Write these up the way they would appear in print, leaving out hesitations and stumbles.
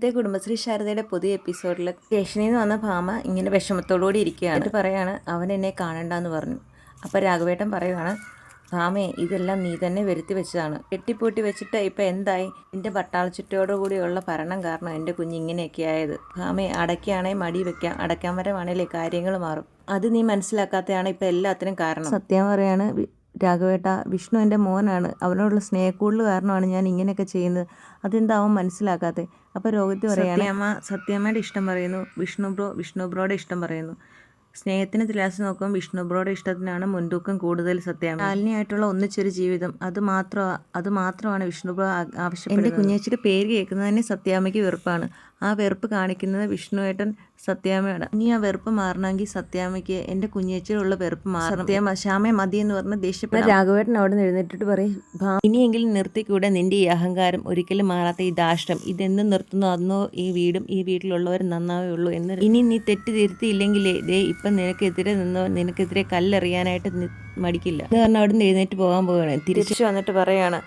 ഇന്നത്തെ കുടുംബശ്രീ ശാരദയുടെ പുതിയ എപ്പിസോഡിൽ സ്റ്റേഷനിൽ നിന്ന് വന്ന ഭാമ ഇങ്ങനെ വിഷമത്തോടുകൂടി ഇരിക്കുകയാണ്. എന്നിട്ട് പറയാണ്, അവൻ എന്നെ കാണണ്ടെന്ന് പറഞ്ഞു. അപ്പോൾ രാഘവേട്ടൻ പറയുകയാണ്, ഭാമയെ ഇതെല്ലാം നീ തന്നെ വരുത്തി വെച്ചതാണ്. കെട്ടിപ്പൂട്ടി വെച്ചിട്ട് ഇപ്പം എന്തായി? എൻ്റെ പട്ടാളച്ചുറ്റോടുകൂടിയുള്ള ഭരണം കാരണം എൻ്റെ കുഞ്ഞിങ്ങനെയൊക്കെ ആയത്. ഭാമയെ അടയ്ക്കുകയാണെങ്കിൽ മടി വെക്കാം, അടയ്ക്കാൻ വരവാണേലേ കാര്യങ്ങൾ മാറും. അത് നീ മനസ്സിലാക്കാത്തതാണ് ഇപ്പം എല്ലാത്തിനും കാരണം. സത്യം പറയാണ് രാഘവേട്ട, വിഷ്ണു എൻ്റെ മോനാണ്. അവനോടുള്ള സ്നേഹക്കൂടുതൽ കാരണമാണ് ഞാൻ ഇങ്ങനെയൊക്കെ ചെയ്യുന്നത്. അതെന്താ അവൻ മനസ്സിലാക്കാത്തത്? അപ്പോൾ രോഹിത് പറയാണ്, സത്യമ്മയുടെ ഇഷ്ടം പറയുന്നു, വിഷ്ണു ബ്രോയുടെ ഇഷ്ടം പറയുന്നു. സ്നേഹത്തിന് തുലാസ് നോക്കുമ്പോൾ വിഷ്ണു ബ്രോയുടെ ഇഷ്ടത്തിനാണ് മുൻതൂക്കം കൂടുതൽ. സത്യാമ്മ ശാലിനിയായിട്ടുള്ള ഒന്നിച്ചൊരു ജീവിതം, അത് മാത്രമാണ് വിഷ്ണു ബ്രോ ആവശ്യപ്പെടുന്നത്. എൻ്റെ കുഞ്ഞേച്ചിയുടെ പേര് കേൾക്കുന്നത് തന്നെ സത്യാമ്മയ്ക്ക് വെറുപ്പാണ്. ആ വെറുപ്പ് കാണിക്കുന്നത് വിഷ്ണുവേട്ടൻ സത്യാമ്മയാണ്. ഇനി ആ വെറുപ്പ് മാറണമെങ്കിൽ സത്യാമ്മയ്ക്ക് എൻ്റെ കുഞ്ഞേച്ചിയോടുള്ള വെറുപ്പ് മാറണം. ശ്യാമ മതി എന്ന് പറഞ്ഞ് ദേഷ്യപ്പെടാം. രാഘവേട്ടൻ അവിടെ നിന്ന് എഴുന്നേറ്റിട്ട് പറയും, ഇനിയെങ്കിലും നിർത്തിക്കൂടെ നിൻ്റെ ഈ അഹങ്കാരം, ഒരിക്കലും മാറാത്ത ഈ ദാഷ്ട്രം. ഇതെന്ന് നിർത്തുന്നു അന്നോ ഈ വീടും ഈ വീട്ടിലുള്ളവർ നന്നാവേ ഉള്ളൂ എന്ന്. ഇനി നീ തെറ്റ് തിരുത്തിയില്ലെങ്കിലേ ദേ ഇപ്പം നിനക്കെതിരെ കല്ലെറിയാനായിട്ട് മടിക്കില്ല എന്ന് പറഞ്ഞാൽ അവിടെ നിന്ന് എഴുന്നേറ്റ് പോകാൻ പോവുകയാണ്. തിരിച്ചു വന്നിട്ട് പറയാണ്,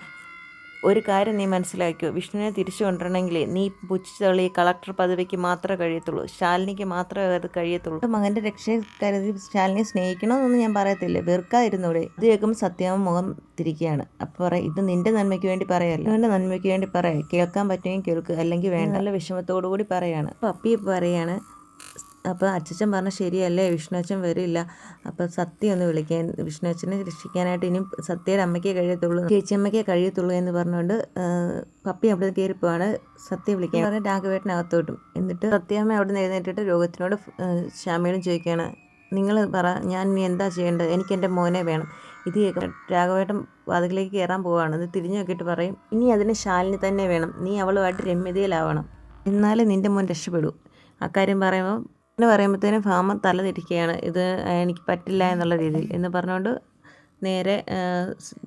ഒരു കാര്യം നീ മനസ്സിലാക്കിയോ, വിഷ്ണുവിനെ തിരിച്ചു കൊണ്ടുവരണമെങ്കിൽ നീ പുച്ഛിച്ചുള്ള ഈ കളക്ടർ പദവിക്ക് മാത്രമേ കഴിയത്തുള്ളൂ, ശാലിനിക്ക് മാത്രമേ അത് കഴിയത്തുള്ളൂ. മകൻ്റെ രക്ഷയെ കരുതി ശാലിനിയെ സ്നേഹിക്കണമെന്നൊന്നും ഞാൻ പറയത്തില്ല, വെറുക്കാതിരുന്നൂടെ. ഇത് കേൾക്കുമ്പോൾ സത്യാമ്മ മുഖം തിരിക്കുകയാണ്. അപ്പോൾ പറയാം, ഇത് നിൻ്റെ നന്മയ്ക്ക് വേണ്ടി പറയല്ല, എൻ്റെ നന്മയ്ക്ക് വേണ്ടി പറയാം. കേൾക്കാൻ പറ്റുമെങ്കിൽ കേൾക്കുക, അല്ലെങ്കിൽ വേണ്ട. നല്ല വിഷമത്തോടു കൂടി പറയാണ്. അപ്പോൾ അപ്പി പറയാണ്, അപ്പോൾ അച്ഛൻ പറഞ്ഞ ശരിയല്ലേ, വിഷ്ണുവച്ഛൻ വരില്ല. അപ്പോൾ സത്യ ഒന്ന് വിളിക്കാൻ, വിഷ്ണുവച്ഛനെ രക്ഷിക്കാനായിട്ട് ഇനിയും സത്യയുടെ അമ്മയ്ക്കേ കഴിയത്തുള്ളൂ, ചേച്ചിയമ്മയ്ക്കേ കഴിയത്തുള്ളൂ എന്ന് പറഞ്ഞുകൊണ്ട് പപ്പി അവിടെ കയറിപ്പോവാണ് സത്യ വിളിക്കാൻ. പറഞ്ഞ് രാഘവേട്ടനകത്തോട്ടും. എന്നിട്ട് സത്യാമ്മ അവിടെ നിന്ന് എഴുന്നേറ്റിട്ട് രോഗത്തിനോട് ശ്യാമയോടും ചോദിക്കുകയാണ്, നിങ്ങൾ പറ, ഞാൻ ഇനി എന്താ ചെയ്യേണ്ടത്? എനിക്ക് എൻ്റെ മോനെ വേണം. ഇത് കേൾക്കും രാഘവേട്ടൻ വാതിലേക്ക് കയറാൻ പോവുകയാണ്. ഇത് തിരിഞ്ഞു നോക്കിയിട്ട് പറയും, ഇനി അതിന് ശാലിനി തന്നെ വേണം, നീ അവളുമായിട്ട് രമ്യതയിലാവണം, എന്നാലേ നിൻ്റെ മോൻ രക്ഷപ്പെടൂ. അക്കാര്യം പറയുമ്പോഴത്തേനും ഭാമ തല തിരിക്കുകയാണ്. ഇത് എനിക്ക് പറ്റില്ല എന്നുള്ള രീതിയിൽ എന്ന് പറഞ്ഞുകൊണ്ട് നേരെ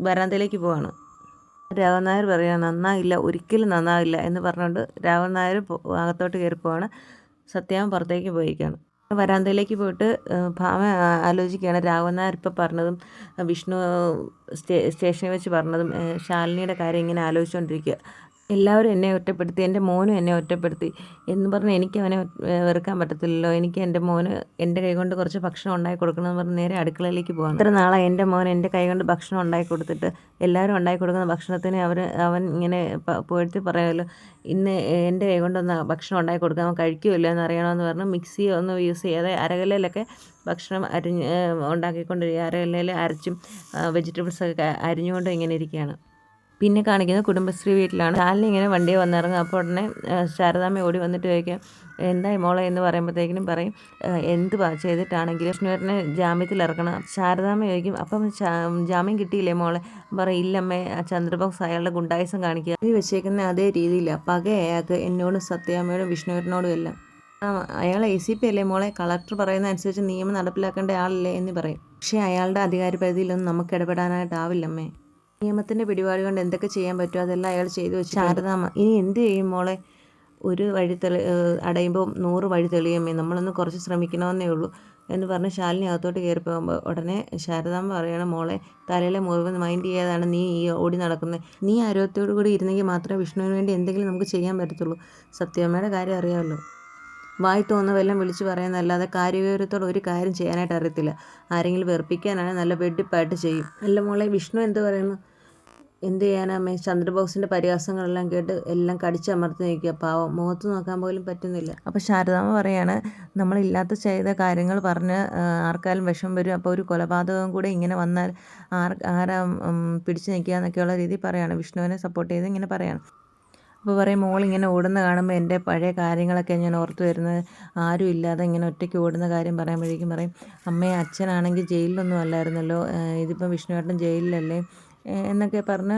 വരാന്തയിലേക്ക് പോവാണ്. രാഘവൻ നായർ പറയുക, നന്നാകില്ല, ഒരിക്കലും നന്നാകില്ല എന്ന് പറഞ്ഞുകൊണ്ട് രാഘവൻ നായർ അകത്തോട്ട് കയറിപ്പോവാണ്. സത്യാമ്മ പുറത്തേക്ക് പോയിരിക്കുകയാണ്. വരാന്തയിലേക്ക് പോയിട്ട് ഭാമ ആലോചിക്കുകയാണ്, രാഘവൻ നായർ ഇപ്പോൾ പറഞ്ഞതും വിഷ്ണു സ്റ്റേഷനിൽ വെച്ച് പറഞ്ഞതും ശാലിനിയുടെ കാര്യം ഇങ്ങനെ ആലോചിച്ചുകൊണ്ടിരിക്കുക. എല്ലാവരും എന്നെ ഒറ്റപ്പെടുത്തി, എൻ്റെ മോനും എന്നെ ഒറ്റപ്പെടുത്തി എന്ന് പറഞ്ഞ് എനിക്ക് അവനെ വെറുക്കാൻ പറ്റത്തില്ലല്ലോ. എനിക്ക് എൻ്റെ മോന് എൻ്റെ കൈകൊണ്ട് കുറച്ച് ഭക്ഷണം ഉണ്ടാക്കി കൊടുക്കണമെന്ന് പറഞ്ഞ് നേരെ അടുക്കളയിലേക്ക് പോകാം. ഇത്ര നാളായി എൻ്റെ മോൻ എൻ്റെ കൈകൊണ്ട് ഭക്ഷണം ഉണ്ടാക്കി കൊടുത്തിട്ട്, എല്ലാവരും ഉണ്ടാക്കി കൊടുക്കുന്ന ഭക്ഷണത്തിന് അവൻ ഇങ്ങനെ പുകഴ്ത്തി പറയുമല്ലോ, ഇന്ന് എൻ്റെ കൈകൊണ്ടൊന്ന് ഭക്ഷണം ഉണ്ടാക്കി കൊടുക്കാൻ അവൻ കഴിക്കുമല്ലോ എന്നറിയണമെന്ന് പറഞ്ഞ് മിക്സി ഒന്നും യൂസ് ചെയ്യാതെ അരകല്ലയിലൊക്കെ ഭക്ഷണം ഉണ്ടാക്കിക്കൊണ്ടിരിക്കുക. അരകല്ലയിൽ അരച്ചും വെജിറ്റബിൾസൊക്കെ അരിഞ്ഞുകൊണ്ട് ഇങ്ങനെ ഇരിക്കുകയാണ്. പിന്നെ കാണിക്കുന്നത് കുടുംബശ്രീ വീട്ടിലാണ്. ശാലിനി ഇങ്ങനെ വണ്ടിയെ വന്നിറങ്ങും. അപ്പോൾ ഉടനെ ശാരദാമ്മ ഓടി വന്നിട്ട് ചോദിക്കാം, എന്തായി മോളെ എന്ന് പറയുമ്പോഴത്തേക്കിനും പറയും, എന്ത് ചെയ്തിട്ടാണെങ്കിലും വിഷ്ണുവേട്ടനെ ജാമ്യത്തിൽ ഇറക്കണം. ശാരദാമ്മ ചോദിക്കും, അപ്പം ജാമ്യം കിട്ടിയില്ലേ മോളെ? പറയും, ഇല്ലമ്മേ, ചന്ദ്രബോസ് അയാളുടെ ഗുണ്ടായുസം കാണിക്കുക, ഇത് വെച്ചേക്കുന്ന അതേ രീതിയിലാണ് പക അയാൾക്ക് എന്നോടും സത്യാമ്മയോടും വിഷ്ണുവേട്ടനോടും എല്ലാം. അയാൾ ACP അല്ലേ മോളെ, കളക്ടർ പറയുന്ന അനുസരിച്ച് നിയമം നടപ്പിലാക്കേണ്ട ആളല്ലേ എന്ന് പറയും. പക്ഷേ അയാളുടെ അധികാര പരിധിയിലൊന്നും നമുക്ക് ഇടപെടാനായിട്ടാവില്ലമ്മേ. നിയമത്തിൻ്റെ പിടിപാട് കൊണ്ട് എന്തൊക്കെ ചെയ്യാൻ പറ്റുമോ അതെല്ലാം അയാൾ ചെയ്തു വെച്ചു. ശാരദാമ്മ, ഇനി എന്ത് ചെയ്യും മോളെ? ഒരു വഴി അടയുമ്പോൾ 100 വഴി തെളിയുമേ, നമ്മളൊന്ന് കുറച്ച് ശ്രമിക്കണമെന്നേ ഉള്ളൂ എന്ന് പറഞ്ഞ് ശാലിനി അകത്തോട്ട് കയറി പോകുമ്പോൾ ഉടനെ ശാരദാമ്മ പറയണം, മോളെ, തലയിലെ മുറിവ് മൈൻഡ് ചെയ്യാതാണ് നീ ഈ ഓടി നടക്കുന്നത്. നീ ആരോഗ്യത്തോടു കൂടി ഇരുന്നെങ്കിൽ മാത്രമേ വിഷ്ണുവിന് വേണ്ടി എന്തെങ്കിലും നമുക്ക് ചെയ്യാൻ പറ്റത്തുള്ളൂ. സത്യമ്മയുടെ കാര്യം അറിയാമല്ലോ, വായി തോന്നുന്ന വല്ലതും വിളിച്ച് പറയുന്നതല്ലാതെ കാര്യവിവരത്തോടെ ഒരു കാര്യം ചെയ്യാനായിട്ട് അറിയത്തില്ല. ആരെങ്കിലും വെറുപ്പിക്കാനാണെങ്കിൽ നല്ല വെടിപ്പായിട്ട് ചെയ്യും. അല്ല മോളെ, വിഷ്ണു എന്ത് പറയുന്നു? എന്ത് ചെയ്യാനമ്മേ, ചന്ദ്രബോസിൻ്റെ പരിഹാസങ്ങളെല്ലാം കേട്ട് എല്ലാം കടിച്ചമർത്തി നിൽക്കുക, പാവം, മുഖത്ത് നോക്കാൻ പോലും പറ്റുന്നില്ല. അപ്പോൾ ശാരദാമ്മ പറയാണ്, നമ്മളില്ലാത്ത ചെയ്ത കാര്യങ്ങൾ പറഞ്ഞ് ആർക്കാലും വിഷമം വരും, അപ്പോൾ ഒരു കൊലപാതകം കൂടെ ഇങ്ങനെ വന്നാൽ ആരാ പിടിച്ചു നിൽക്കുക എന്നൊക്കെയുള്ള രീതിയിൽ പറയുകയാണ്. വിഷ്ണുവിനെ സപ്പോർട്ട് ചെയ്ത് ഇങ്ങനെ പറയുകയാണ്. അപ്പോൾ പറയും, മോളിങ്ങനെ ഓടുന്ന കാണുമ്പോൾ എൻ്റെ പഴയ കാര്യങ്ങളൊക്കെ ഞാൻ ഓർത്ത് വരുന്നത്, ആരും ഇല്ലാതെ ഇങ്ങനെ ഒറ്റയ്ക്ക് ഓടുന്ന കാര്യം പറയുമ്പോഴേക്കും പറയും, അമ്മയെ, അച്ഛനാണെങ്കിൽ ജയിലിലൊന്നും അല്ലായിരുന്നല്ലോ, ഇതിപ്പം വിഷ്ണുവേട്ടൻ ജയിലിലല്ലേ എന്നൊക്കെ പറഞ്ഞ്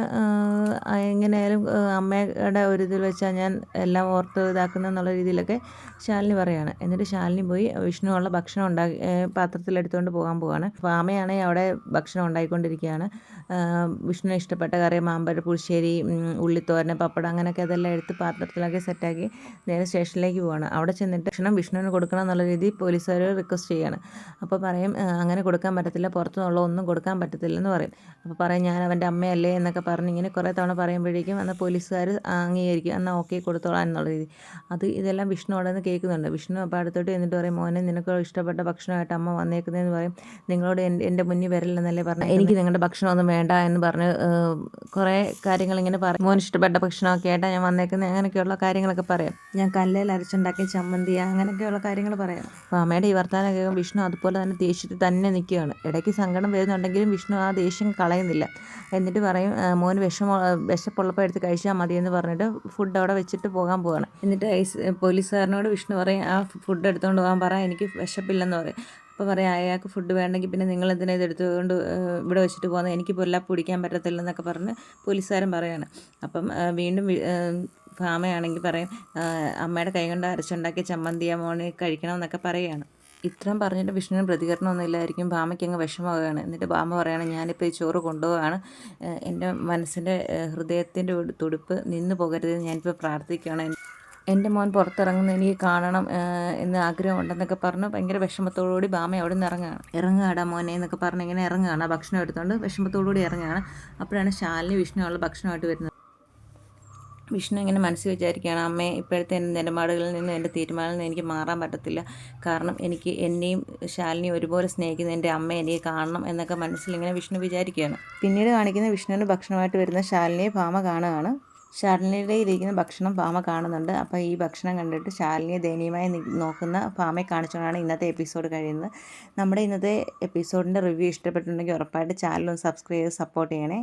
എങ്ങനെയായാലും അമ്മയുടെ ഒരു ഇതിൽ വെച്ചാൽ ഞാൻ എല്ലാം ഓർത്ത് ഇതാക്കുന്നതെന്നുള്ള രീതിയിലൊക്കെ ശാലിനി പറയുകയാണ്. എന്നിട്ട് ശാലിനി പോയി വിഷ്ണുവുള്ള ഭക്ഷണം ഉണ്ടാക്കി പാത്രത്തിലെടുത്തുകൊണ്ട് പോകാൻ പോവുകയാണ്. ഭാമയാണെങ്കിൽ അവിടെ ഭക്ഷണം ഉണ്ടാക്കിക്കൊണ്ടിരിക്കുകയാണ്. വിഷ്ണുവിന് ഇഷ്ടപ്പെട്ട കറി, മാമ്പഴ പുളിശ്ശേരി, ഉള്ളിത്തോരൻ, പപ്പടം, അങ്ങനെയൊക്കെ അതെല്ലാം എടുത്ത് പാത്രത്തിലൊക്കെ സെറ്റാക്കി നേരെ സ്റ്റേഷനിലേക്ക് പോവുകയാണ്. അവിടെ ചെന്നിട്ട് ഭക്ഷണം വിഷ്ണുവിന് കൊടുക്കണം എന്നുള്ള രീതിയിൽ പോലീസുകാർ റിക്വസ്റ്റ് ചെയ്യുകയാണ്. അപ്പോൾ പറയും, അങ്ങനെ കൊടുക്കാൻ പറ്റത്തില്ല, പുറത്തുനിന്നുള്ള ഒന്നും കൊടുക്കാൻ പറ്റത്തില്ലെന്ന് പറയും. അപ്പോൾ പറയും, ഞാൻ അവൻ്റെ അമ്മയല്ലേ എന്നൊക്കെ പറഞ്ഞ് ഇങ്ങനെ കുറേ തവണ പറയുമ്പോഴേക്കും എന്നാൽ പോലീസുകാർ അംഗീകരിക്കും, എന്നാൽ ഓക്കെ കൊടുത്തോളാം എന്നുള്ള രീതി. ഇതെല്ലാം വിഷ്ണു അവിടെ നിന്ന് കേൾക്കുന്നുണ്ട്. വിഷ്ണു അപ്പോൾ അടുത്തോട്ട് എന്നിട്ട് പറയും, മോനെ നിനക്ക് ഇഷ്ടപ്പെട്ട ഭക്ഷണമായിട്ട് അമ്മ വന്നേക്കുന്നതെന്ന് പറയും. നിങ്ങളോട് എൻ്റെ മുന്നിൽ വരില്ലെന്നല്ലേ പറഞ്ഞു, എനിക്ക് നിങ്ങളുടെ ഭക്ഷണമൊന്നും വേണ്ട എന്ന് പറഞ്ഞ് കുറേ കാര്യങ്ങൾ ഇങ്ങനെ പറയും. മോൻ ഇഷ്ടപ്പെട്ട ഭക്ഷണമൊക്കെ ആയിട്ടാണ് ഞാൻ വന്നേക്കുന്നത്, അങ്ങനെയൊക്കെയുള്ള കാര്യങ്ങളൊക്കെ പറയാം. ഞാൻ കല്ലിൽ അരച്ചുണ്ടാക്കിയ ചമ്മന്തിയ, അങ്ങനെയൊക്കെയുള്ള കാര്യങ്ങൾ പറയാം. അപ്പോൾ അമ്മയുടെ ഈ വർത്തമാനം കേൾക്കുമ്പോൾ വിഷ്ണു അതുപോലെ തന്നെ ദേഷ്യത്തിൽ തന്നെ നിൽക്കുകയാണ്. ഇടയ്ക്ക് സങ്കടം വരുന്നുണ്ടെങ്കിലും വിഷ്ണു ആ ദേഷ്യം കളയുന്നില്ല. എന്നിട്ട് പറയും, മോന് വിശപ്പുള്ളപ്പോൾ എടുത്ത് കഴിച്ചാൽ മതിയെന്ന് പറഞ്ഞിട്ട് ഫുഡ് അവിടെ വെച്ചിട്ട് പോകാൻ പോവാണ്. എന്നിട്ട് പോലീസുകാരനോട് വിഷ്ണു പറയും, ആ ഫുഡ് എടുത്തുകൊണ്ട് പോകാൻ പറ, എനിക്ക് വിശപ്പില്ലെന്ന് പറയും. അപ്പോൾ പറയാം, അയാൾക്ക് ഫുഡ് വേണമെങ്കിൽ പിന്നെ നിങ്ങൾ എന്തിനാ ഇത് എടുത്തുകൊണ്ട് ഇവിടെ വെച്ചിട്ട് പോകുന്നത്, എനിക്ക് പൊല്ലാപ്പ് പിടിക്കാൻ പറ്റത്തില്ലെന്നൊക്കെ പറഞ്ഞ് പോലീസുകാരൻ പറയുകയാണ്. അപ്പം വീണ്ടും ഭാമയാണെങ്കിൽ പറയും, അമ്മയുടെ കൈ കൊണ്ട് അരച്ചുണ്ടാക്കിയ ചമ്മന്തിയ മോന് കഴിക്കണമെന്നൊക്കെ പറയുകയാണ്. ഇത്രയും പറഞ്ഞിട്ട് വിഷ്ണുവിന് പ്രതികരണമൊന്നും ഇല്ലായിരിക്കും. ഭാമയ്ക്ക് അങ്ങ് വിഷമമാവുകയാണ്. എന്നിട്ട് ഭാമ പറയുകയാണ്, ഞാനിപ്പോൾ ഈ ചോറ് കൊണ്ടുപോവുകയാണ്, എൻ്റെ മനസ്സിൻ്റെ ഹൃദയത്തിൻ്റെ തുടിപ്പ് നിന്ന് പോകരുതെന്ന് ഞാനിപ്പോൾ പ്രാർത്ഥിക്കുകയാണ്. എൻ്റെ മോൻ പുറത്തിറങ്ങുന്ന എനിക്ക് കാണണം എന്ന് ആഗ്രഹമുണ്ടെന്നൊക്കെ പറഞ്ഞ് ഭയങ്കര വിഷമത്തോടുകൂടി ഭാമ അവിടെ നിന്ന് ഇറങ്ങുകയാടാ മോനെ എന്നൊക്കെ പറഞ്ഞ് ഇങ്ങനെ ഇറങ്ങുകയാണ്. ഭക്ഷണം എടുത്തുകൊണ്ട് വിഷമത്തോടുകൂടി ഇറങ്ങുകയാണ്. അപ്പോഴാണ് ശാലിനി വിഷ്ണുവുള്ള ഭക്ഷണമായിട്ട് വരുന്നത്. വിഷ്ണു ഇങ്ങനെ മനസ്സിൽ വിചാരിക്കുകയാണ്, അമ്മേ ഇപ്പോഴത്തെ എൻ്റെ നിലപാടുകളിൽ നിന്ന് എൻ്റെ തീരുമാനത്തിൽ നിന്ന് എനിക്ക് മാറാൻ പറ്റത്തില്ല. കാരണം എനിക്ക് എന്നെയും ശാലിനിയും ഒരുപോലെ സ്നേഹിക്കുന്ന എൻ്റെ അമ്മ എനിക്ക് കാണണം എന്നൊക്കെ മനസ്സിലിങ്ങനെ വിഷ്ണു വിചാരിക്കുകയാണ്. പിന്നീട് കാണിക്കുന്ന വിഷ്ണുവിന് ഭക്ഷണമായിട്ട് വരുന്ന ശാലിനിയെ ഭാമ കാണുകയാണ്. ശാലിനിയുടെ ഇരിക്കുന്ന ഭക്ഷണം ഭാമ കാണുന്നുണ്ട്. അപ്പോൾ ഈ ഭക്ഷണം കണ്ടിട്ട് ശാലിനിയെ ദയനീയമായി നോക്കുന്ന ഭാമയെ കാണിച്ചുകൊണ്ടാണ് ഇന്നത്തെ എപ്പിസോഡ് കഴിയുന്നത്. നമ്മുടെ ഇന്നത്തെ എപ്പിസോഡിൻ്റെ റിവ്യൂ ഇഷ്ടപ്പെട്ടിട്ടുണ്ടെങ്കിൽ ഉറപ്പായിട്ട് ചാനൽ ഒന്ന് സബ്സ്ക്രൈബ് ചെയ്ത് സപ്പോർട്ട് ചെയ്യണേ.